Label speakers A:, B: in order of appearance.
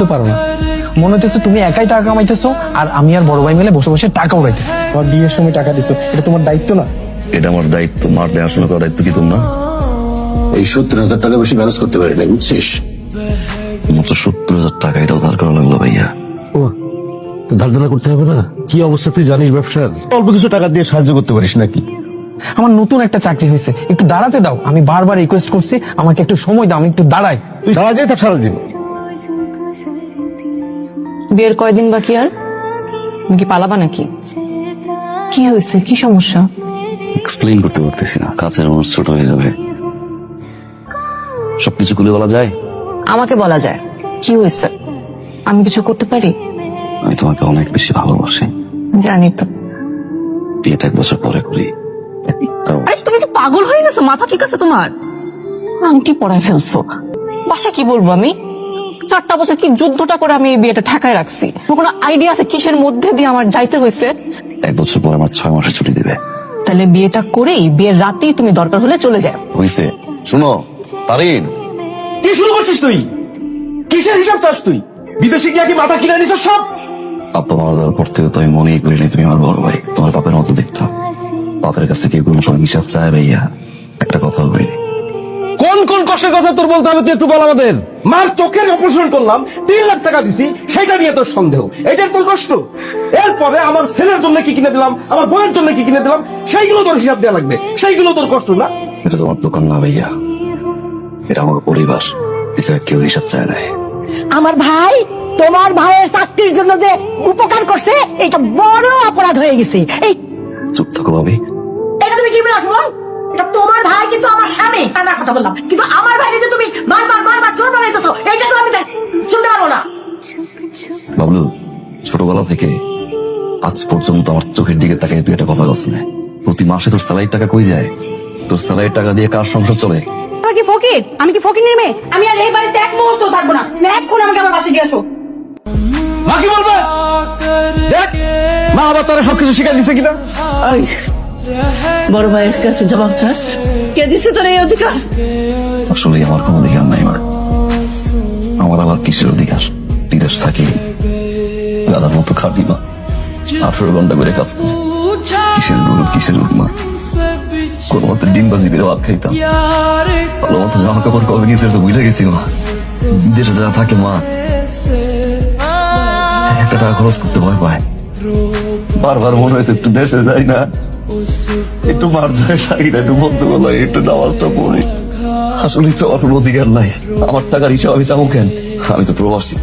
A: তো পারো না। মনে হইতেছে তুমি একাই টাকা কামাইতেছো আর আমি আর বড় ভাই মিলে বসে বসে টাকা উড়াইতেছি। আমার বিয়ের সময় টাকা দিছো, এটা তোমার দায়িত্ব না?
B: এটা আমার দায়িত্ব, মার দেখাশোনা করার দায়িত্ব কি তোমরা?
C: এই 70,000 টাকা বেশি ম্যানেজ করতে পারি না, বুঝছিস?
B: মাত্র 70,000 টাকা, এটাও ধার করা লাগলো ভাইয়া।
C: ও ধার ধারা করতে হবে না? কি অবস্থা তুই জানিস ব্যবসার? অল্প কিছু টাকা দিয়ে সাহায্য করতে পারিস নাকি?
A: আমার নতুন একটা চাকরি হয়েছে, একটু দাঁড়াতে দাও। আমি বারবার রিকোয়েস্ট করছি আমাকে একটু সময় দাও, আমি একটু দাঁড়াই।
C: তুই সারা দিয়ে থাক সারা দিন।
D: বিয়ের কয়দিন বাকি আর? তুমি কি পালাবা নাকি? কি হয়েছে, কি সমস্যা?
B: এক্সপ্লেইন করতে পারতেছি না, কাছের মানুষ ছোট হয়ে যাবে। সবকিছু খুলে বলা যায়?
D: আমাকে বলা যায়। কি হয়েছে? আমি কিছু করতে পারি?
B: আমি তোমাকে অনেক বেশি ভালোবাসি।
D: জানি তো।
B: বিয়েটা 1 বছর পরে করি। তাও
D: আরে তুমি কি পাগল হয়ে গেছো? মাথা ঠিক আছে তোমার? আংটি পরায় ফেলছো। বাসা কি বলবো আমি? 4টা বছর কি যুদ্ধটা করে আমি এই বিয়েটা ঠেকায় রাখছি। তোমার কোনো আইডিয়া আছে কিসের মধ্যে দিয়ে আমার যাইতে হয়েছে?
B: 1 বছর পরে আমার 6 মাসের ছুটি দেবে।
D: তাহলে বিয়েটা করেই বিয়ের রাতেই তুমি দরকার হলে চলে যাও।
B: হইছে? শুনো তারিন,
C: কি শুরু করছিস তুই? কিসের হিসাব চাস তুই? বিদেশে গিয়ে কি মাথা কিনে নিছিস সব?
B: আব্বা মারা যাওয়ার পর থেকে তো আমি মনেই করিনি তুমি আমার বড় ভাই। তোমার বাপের মতো দেখতাম। বাপের কাছে কেউ কোনো সময় হিসাব চায় ভাইয়া? একটা কথা বলি,
C: কোন কোন কষ্টের কথা তোর বলতে হবে তুই একটু বল আমাদের। মার চোখের অপারেশন করলাম, 3 লাখ টাকা দিছি, সেটা নিয়ে তোর সন্দেহ, এটার তোর কষ্ট। এরপরে আমার ছেলের জন্য কি কিনে দিলাম, আমার বউয়ের জন্য কি কিনে দিলাম, সেইগুলো তোর হিসাব দেওয়া লাগবে। সেইগুলো তোর কষ্ট না?
B: এটা তোমার দোকান না ভাইয়া, এটা আমার পরিবার। এছাড়া কেউ হিসাব চায় না।
E: আমার ভাই তোমার ভাইয়ের চাকরির জন্য যে উপকার করছে এটা বড় অপরাধ হয়ে গেছে। এই
B: চুপ থাকো ভাবি।
E: এটা তুমি কি বলে শুনুন? এটা তোমার ভাই কিন্তু আমার স্বামী, তার না কথা বললাম, কিন্তু আমার ভাইকে যে তুমি বারবার বারবার চোর বানাইতেছো, এইটা তো আমি শুনতে পারবো না।
B: বাবলু, ছোটবেলা থেকে আজ পর্যন্ত আমার চোখের দিকে তাকাই তুই একটা কথা বলছ না। প্রতি মাসে তোর স্যালারির টাকা কই যায়? তোর স্যালারির টাকা দিয়ে কার সংসার চলে?
E: আমি কি ফকির? আমি কি ফকিরের মেয়ে? আমি আর এই বাড়িতে এক মুহূর্ত থাকবো না। এখন আমাকে আমার বাসায় দিয়ে আসো।
C: মা কি বলবে? দেখ মা আবার তোরা সবকিছু শিখাই দিছে কিনা।
F: বড় ভাইয়ের কাছে জবাব চাস? কে দিচ্ছে তোর এই অধিকার?
B: আসলে আমার কোনো অধিকার নাই মার। আমার আবার কিসের অধিকার? বিদেশ থাকি, দাদার মতো খাটি মা, 18 ঘন্টা করে কাজ করি। কিসের গরু কিসের মা? কোনো মতো ডিমবাজি বেড়ে ভাত খাইতাম। ভালো মতো জামা কাপড় কবে গিয়েছে তো বুঝে গেছি মা। বিদেশে যা থাকে মা, 1 টাকা খরচ করতে ভয় পায়। বারবার মনে হয়তো একটু দেশে যাই না, একটু মার ধরে থাকি না, একটু বন্ধু গলা একটু নামাজটা পড়ি। আসলে তো আমার অধিকার নাই। আমার টাকার হিসাব আমি চাবো কেন? আমি তো প্রবাসী।